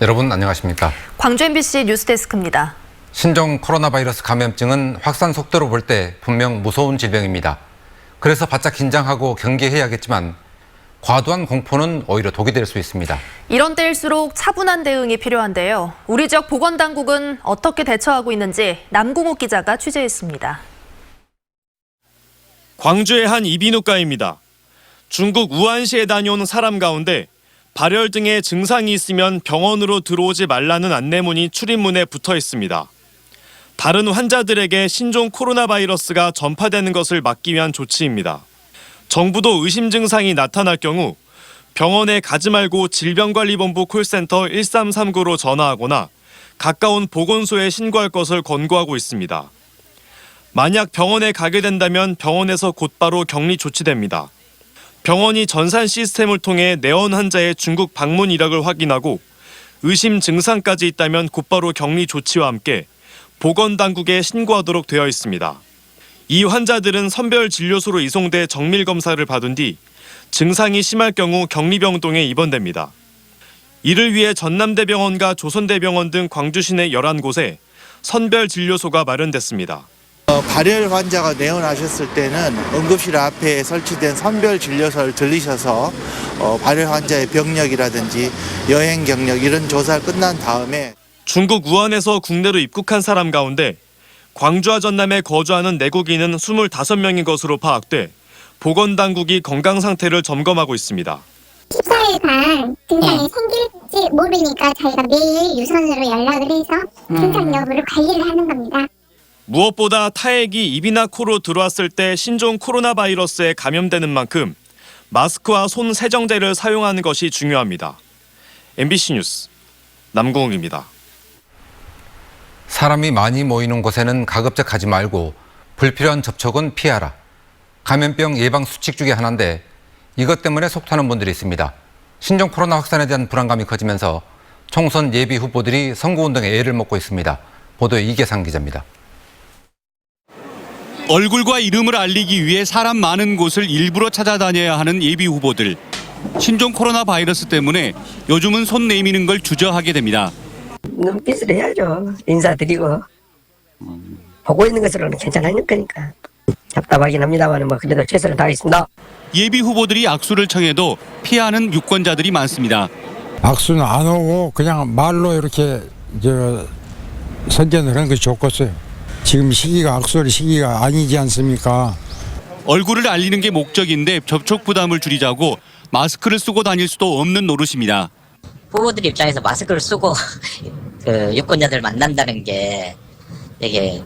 여러분 안녕하십니까? 광주 MBC 뉴스데스크입니다. 신종 코로나 바이러스 감염증은 확산 속도로 볼 때 분명 무서운 질병입니다. 그래서 바짝 긴장하고 경계해야겠지만 과도한 공포는 오히려 독이 될 수 있습니다. 이런 때일수록 차분한 대응이 필요한데요. 우리 지역 보건당국은 어떻게 대처하고 있는지 남궁욱 기자가 취재했습니다. 광주의 한 이비인후과입니다. 중국 우한시에 다녀온 사람 가운데 발열 등의 증상이 있으면 병원으로 들어오지 말라는 안내문이 출입문에 붙어 있습니다. 다른 환자들에게 신종 코로나 바이러스가 전파되는 것을 막기 위한 조치입니다. 정부도 의심 증상이 나타날 경우 병원에 가지 말고 질병관리본부 콜센터 1339로 전화하거나 가까운 보건소에 신고할 것을 권고하고 있습니다. 만약 병원에 가게 된다면 병원에서 곧바로 격리 조치됩니다. 병원이 전산 시스템을 통해 내원 환자의 중국 방문 이력을 확인하고 의심 증상까지 있다면 곧바로 격리 조치와 함께 보건당국에 신고하도록 되어 있습니다. 이 환자들은 선별진료소로 이송돼 정밀검사를 받은 뒤 증상이 심할 경우 격리병동에 입원됩니다. 이를 위해 전남대병원과 조선대병원 등 광주 시내 11곳에 선별진료소가 마련됐습니다. 발열 환자가 내원하셨을 때는 응급실 앞에 설치된 선별진료소를 들리셔서 발열 환자의 병력이라든지 여행 경력 이런 조사가 끝난 다음에 중국 우한에서 국내로 입국한 사람 가운데 광주와 전남에 거주하는 내국인은 25명인 것으로 파악돼 보건당국이 건강 상태를 점검하고 있습니다. 14일간 증상이 생길지 모르니까 저희가 매일 유선으로 연락을 해서 증상 여부를 관리를 하는 겁니다. 무엇보다 타액이 입이나 코로 들어왔을 때 신종 코로나 바이러스에 감염되는 만큼 마스크와 손 세정제를 사용하는 것이 중요합니다. MBC 뉴스 남궁욱입니다. 사람이 많이 모이는 곳에는 가급적 가지 말고 불필요한 접촉은 피하라. 감염병 예방 수칙 중에 하나인데 이것 때문에 속타는 분들이 있습니다. 신종 코로나 확산에 대한 불안감이 커지면서 총선 예비 후보들이 선거운동에 애를 먹고 있습니다. 보도에 이계상 기자입니다. 얼굴과 이름을 알리기 위해 사람 많은 곳을 일부러 찾아다녀야 하는 예비 후보들. 신종 코로나 바이러스 때문에 요즘은 손 내미는 걸 주저하게 됩니다. 눈빛을 해야죠. 인사드리고. 보고 있는 것으로는 괜찮을 거니까. 답답하긴 합니다만 그래도 최선을 다하겠습니다. 예비 후보들이 악수를 청해도 피하는 유권자들이 많습니다. 악수는 안 오고 그냥 말로 이렇게 선전을 하는 것이 좋겠어요. 지금 시기가 악수할 시기가 아니지 않습니까? 얼굴을 알리는 게 목적인데 접촉 부담을 줄이자고 마스크를 쓰고 다닐 수도 없는 노릇입니다. 후보들 입장에서 마스크를 쓰고 유권자들 만난다는 게 되게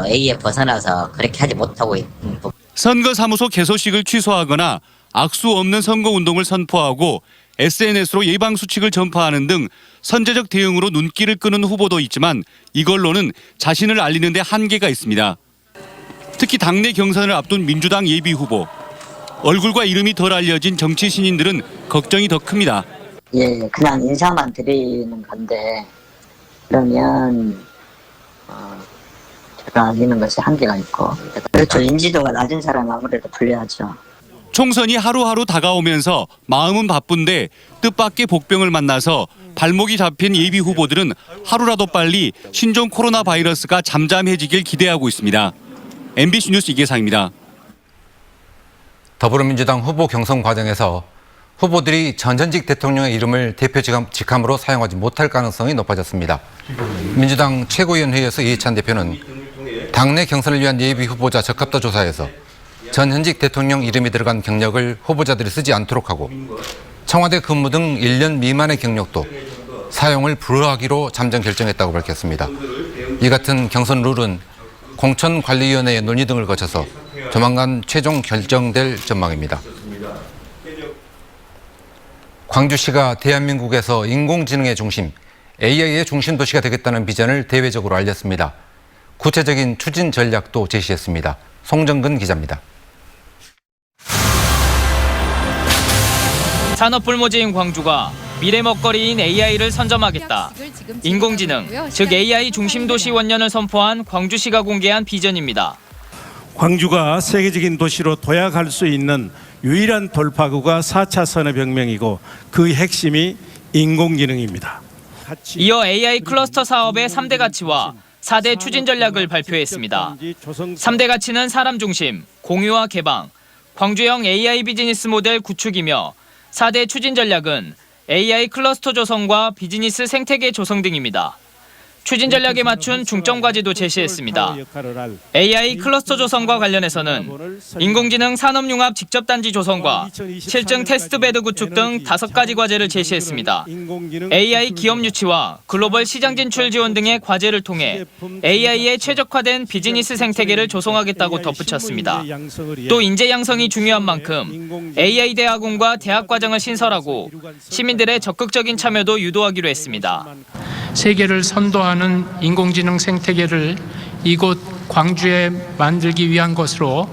A에 벗어나서 그렇게 하지 못하고 있는 부분. 선거사무소 개소식을 취소하거나 악수 없는 선거운동을 선포하고 SNS로 예방수칙을 전파하는 등 선제적 대응으로 눈길을 끄는 후보도 있지만 이걸로는 자신을 알리는 데 한계가 있습니다. 특히 당내 경선을 앞둔 민주당 예비 후보. 얼굴과 이름이 덜 알려진 정치 신인들은 걱정이 더 큽니다. 예, 그냥 인사만 드리는 건데 그러면 제가 알리는 것이 한계가 있고 그렇죠. 인지도가 낮은 사람은 아무래도 불리하죠. 총선이 하루하루 다가오면서 마음은 바쁜데 뜻밖의 복병을 만나서 발목이 잡힌 예비 후보들은 하루라도 빨리 신종 코로나 바이러스가 잠잠해지길 기대하고 있습니다. MBC 뉴스 이계상입니다. 더불어민주당 후보 경선 과정에서 후보들이 전현직 대통령의 이름을 대표 직함으로 사용하지 못할 가능성이 높아졌습니다. 민주당 최고위원회에서 이해찬 대표는 당내 경선을 위한 예비 후보자 적합도 조사에서 전현직 대통령 이름이 들어간 경력을 후보자들이 쓰지 않도록 하고 청와대 근무 등 1년 미만의 경력도 사용을 불허하기로 잠정 결정했다고 밝혔습니다. 이 같은 경선 룰은 공천관리위원회의 논의 등을 거쳐서 조만간 최종 결정될 전망입니다. 광주시가 대한민국에서 인공지능의 중심, AI의 중심 도시가 되겠다는 비전을 대외적으로 알렸습니다. 구체적인 추진 전략도 제시했습니다. 송정근 기자입니다. 산업 불모지인 광주가 미래 먹거리인 AI를 선점하겠다. 인공지능, 즉 AI 중심 도시 원년을 선포한 광주시가 공개한 비전입니다. 광주가 세계적인 도시로 도약할 수 있는 유일한 돌파구가 4차 산업혁명이고 그 핵심이 인공지능입니다. 이어 AI 클러스터 사업의 3대 가치와 4대 추진 전략을 발표했습니다. 3대 가치는 사람 중심, 공유와 개방, 광주형 AI 비즈니스 모델 구축이며 4대 추진 전략은 AI 클러스터 조성과 비즈니스 생태계 조성 등입니다. 추진 전략에 맞춘 중점 과제도 제시했습니다. AI 클러스터 조성과 관련해서는 인공지능 산업융합 직접단지 조성과 실증 테스트베드 구축 등 5가지 과제를 제시했습니다. AI 기업 유치와 글로벌 시장 진출 지원 등의 과제를 통해 AI에 최적화된 비즈니스 생태계를 조성하겠다고 덧붙였습니다. 또 인재 양성이 중요한 만큼 AI 대학원과 대학 과정을 신설하고 시민들의 적극적인 참여도 유도하기로 했습니다. 세계를 선도하는 인공지능 생태계를 이곳 광주에 만들기 위한 것으로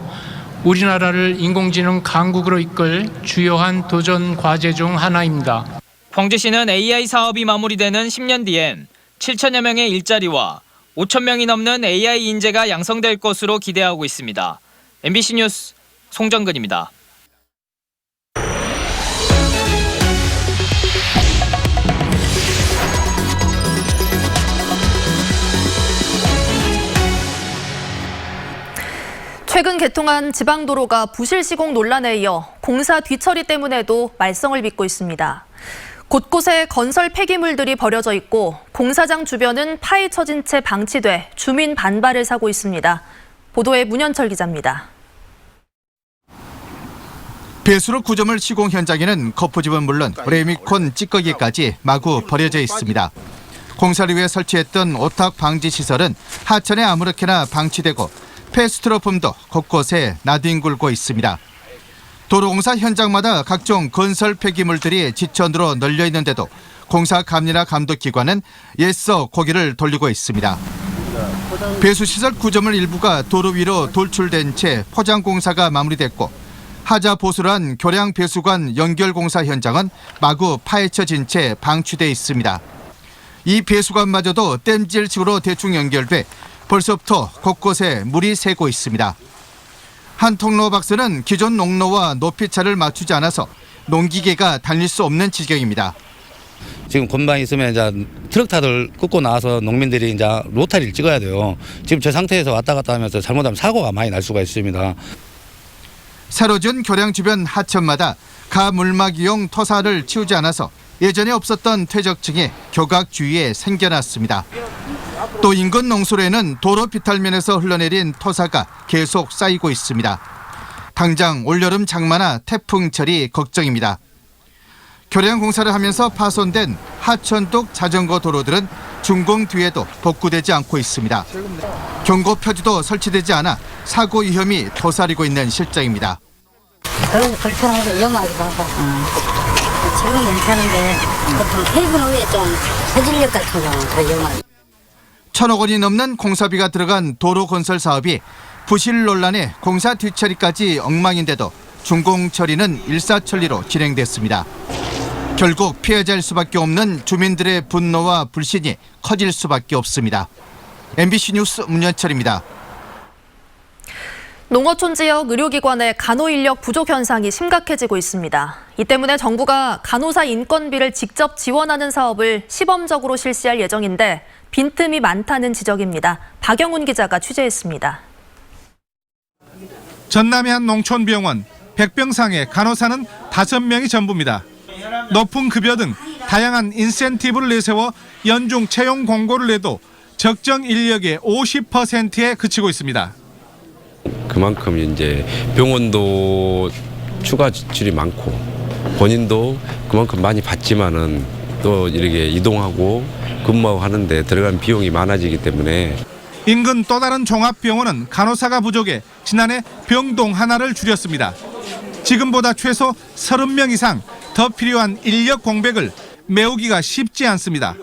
우리나라를 인공지능 강국으로 이끌 주요한 도전 과제 중 하나입니다. 광주시는 AI 사업이 마무리되는 10년 뒤엔 7천여 명의 일자리와 5천 명이 넘는 AI 인재가 양성될 것으로 기대하고 있습니다. MBC 뉴스 송정근입니다. 최근 개통한 지방도로가 부실 시공 논란에 이어 공사 뒤처리 때문에도 말썽을 빚고 있습니다. 곳곳에 건설 폐기물들이 버려져 있고 공사장 주변은 파헤쳐진 채 방치돼 주민 반발을 사고 있습니다. 보도에 문현철 기자입니다. 배수로 구조물 시공 현장에는 거푸집은 물론 레미콘 찌꺼기까지 마구 버려져 있습니다. 공사를 위해 설치했던 오탁 방지 시설은 하천에 아무렇게나 방치되고 폐스트로폼도 곳곳에 나뒹굴고 있습니다. 도로공사 현장마다 각종 건설 폐기물들이 지천으로 널려 있는데도 공사 감리나 감독기관은 애써 고개를 돌리고 있습니다. 배수시설 구조물 일부가 도로 위로 돌출된 채 포장 공사가 마무리됐고 하자 보수를 한 교량 배수관 연결 공사 현장은 마구 파헤쳐진 채 방치돼 있습니다. 이 배수관마저도 땜질식으로 대충 연결돼 벌써부터 곳곳에 물이 새고 있습니다. 한 통로 박스는 기존 농로와 높이차를 맞추지 않아서 농기계가 달릴 수 없는 지경입니다. 지금 곤방 있으면 이제 트럭타들 끄고 나와서 농민들이 이제 로타리를 찍어야 돼요. 지금 저 상태에서 왔다 갔다 하면서 잘못하면 사고가 많이 날 수가 있습니다. 새로 지은 교량 주변 하천마다 가물막이용 토사를 치우지 않아서 예전에 없었던 퇴적층이 교각 주위에 생겨났습니다. 또 인근 농수로에는 도로 비탈면에서 흘러내린 토사가 계속 쌓이고 있습니다. 당장 올여름 장마나 태풍철이 걱정입니다. 교량 공사를 하면서 파손된 하천독 자전거 도로들은 준공 뒤에도 복구되지 않고 있습니다. 경고 표지도 설치되지 않아 사고 위험이 도사리고 있는 실정입니다. 그런 불편하고 위험하기도 하고 지금 괜찮은데 보통 퇴근 후에 좀 해질녘 같은 경우는 더 위험하죠. 1,000억 원이 넘는 공사비가 들어간 도로 건설 사업이 부실 논란에 공사 뒤처리까지 엉망인데도 준공 처리는 일사천리로 진행됐습니다. 결국 피해자일 수밖에 없는 주민들의 분노와 불신이 커질 수밖에 없습니다. MBC 뉴스 문현철입니다. 농어촌 지역 의료기관의 간호 인력 부족 현상이 심각해지고 있습니다. 이 때문에 정부가 간호사 인건비를 직접 지원하는 사업을 시범적으로 실시할 예정인데 빈틈이 많다는 지적입니다. 박영훈 기자가 취재했습니다. 전남의 한 농촌병원 100병상에 간호사는 5명이 전부입니다. 높은 급여 등 다양한 인센티브를 내세워 연중 채용 공고를 내도 적정 인력의 50%에 그치고 있습니다. 그만큼 이제 병원도 추가 지출이 많고 본인도 그만큼 많이 받지만은 또 이렇게 이동하고 근무하고 하는데 들어간 비용이 많아지기 때문에 인근 또 다른 종합병원은 간호사가 부족해 지난해 병동 하나를 줄였습니다. 지금보다 최소 30명 이상 더 필요한 인력 공백을 메우기가 쉽지 않습니다.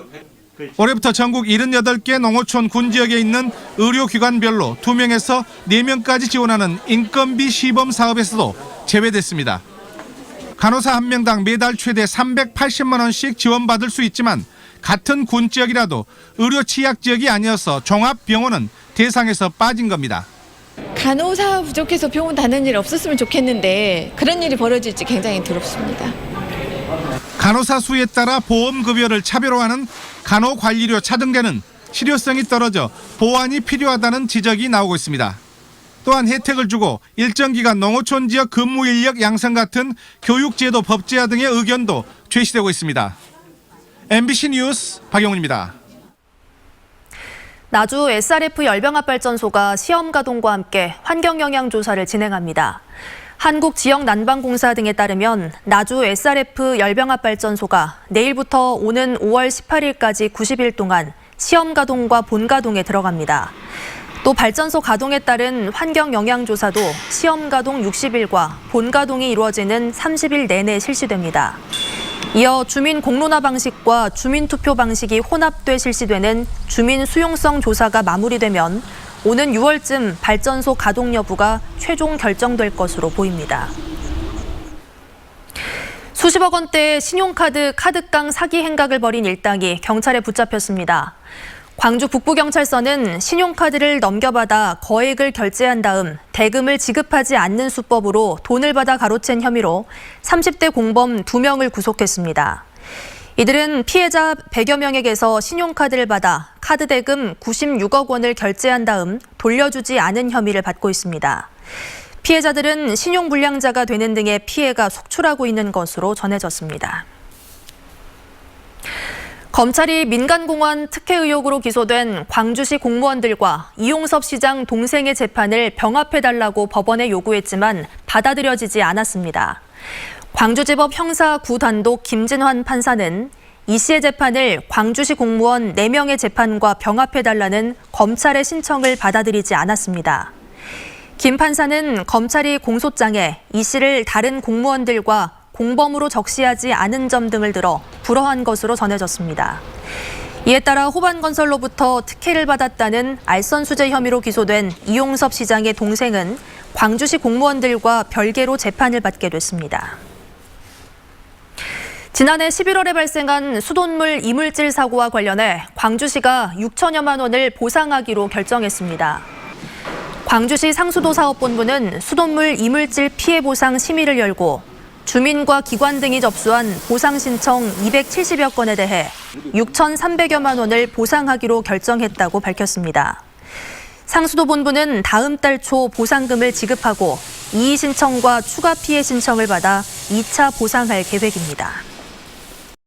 올해부터 전국 78개 농어촌 군지역에 있는 의료기관별로 2명에서 4명까지 지원하는 인건비 시범 사업에서도 제외됐습니다. 간호사 1명당 매달 최대 380만 원씩 지원받을 수 있지만 같은 군지역이라도 의료 취약 지역이 아니어서 종합병원은 대상에서 빠진 겁니다. 간호사 부족해서 병원 다니는 일 없었으면 좋겠는데 그런 일이 벌어질지 굉장히 두렵습니다. 간호사 수에 따라 보험급여를 차별화하는 간호관리료 차등제는 실효성이 떨어져 보완이 필요하다는 지적이 나오고 있습니다. 또한 혜택을 주고 일정 기간 농어촌 지역 근무 인력 양성 같은 교육제도 법제화 등의 의견도 제시되고 있습니다. MBC 뉴스 박영훈입니다. 나주 SRF 열병합발전소가 시험 가동과 함께 환경영향조사를 진행합니다. 한국지역난방공사 등에 따르면 나주 SRF 열병합발전소가 내일부터 오는 5월 18일까지 90일 동안 시험 가동과 본 가동에 들어갑니다. 또 발전소 가동에 따른 환경영향조사도 시험 가동 60일과 본 가동이 이루어지는 30일 내내 실시됩니다. 이어 주민 공론화 방식과 주민 투표 방식이 혼합돼 실시되는 주민 수용성 조사가 마무리되면 오는 6월쯤 발전소 가동 여부가 최종 결정될 것으로 보입니다. 수십억 원대의 신용카드 카드깡 사기 행각을 벌인 일당이 경찰에 붙잡혔습니다. 광주 북부경찰서는 신용카드를 넘겨받아 거액을 결제한 다음 대금을 지급하지 않는 수법으로 돈을 받아 가로챈 혐의로 30대 공범 2명을 구속했습니다. 이들은 피해자 100여 명에게서 신용카드를 받아 카드 대금 96억 원을 결제한 다음 돌려주지 않은 혐의를 받고 있습니다. 피해자들은 신용불량자가 되는 등의 피해가 속출하고 있는 것으로 전해졌습니다. 검찰이 민간공원 특혜 의혹으로 기소된 광주시 공무원들과 이용섭 시장 동생의 재판을 병합해달라고 법원에 요구했지만 받아들여지지 않았습니다. 광주지법 형사 9단독 김진환 판사는 이 씨의 재판을 광주시 공무원 4명의 재판과 병합해달라는 검찰의 신청을 받아들이지 않았습니다. 김 판사는 검찰이 공소장에 이 씨를 다른 공무원들과 공범으로 적시하지 않은 점 등을 들어 불허한 것으로 전해졌습니다. 이에 따라 호반건설로부터 특혜를 받았다는 알선수재 혐의로 기소된 이용섭 시장의 동생은 광주시 공무원들과 별개로 재판을 받게 됐습니다. 지난해 11월에 발생한 수돗물 이물질 사고와 관련해 광주시가 6천여만 원을 보상하기로 결정했습니다. 광주시 상수도사업본부는 수돗물 이물질 피해 보상 심의를 열고 주민과 기관 등이 접수한 보상 신청 270여 건에 대해 6,300여만 원을 보상하기로 결정했다고 밝혔습니다. 상수도본부는 다음 달 초 보상금을 지급하고 이의 신청과 추가 피해 신청을 받아 2차 보상할 계획입니다.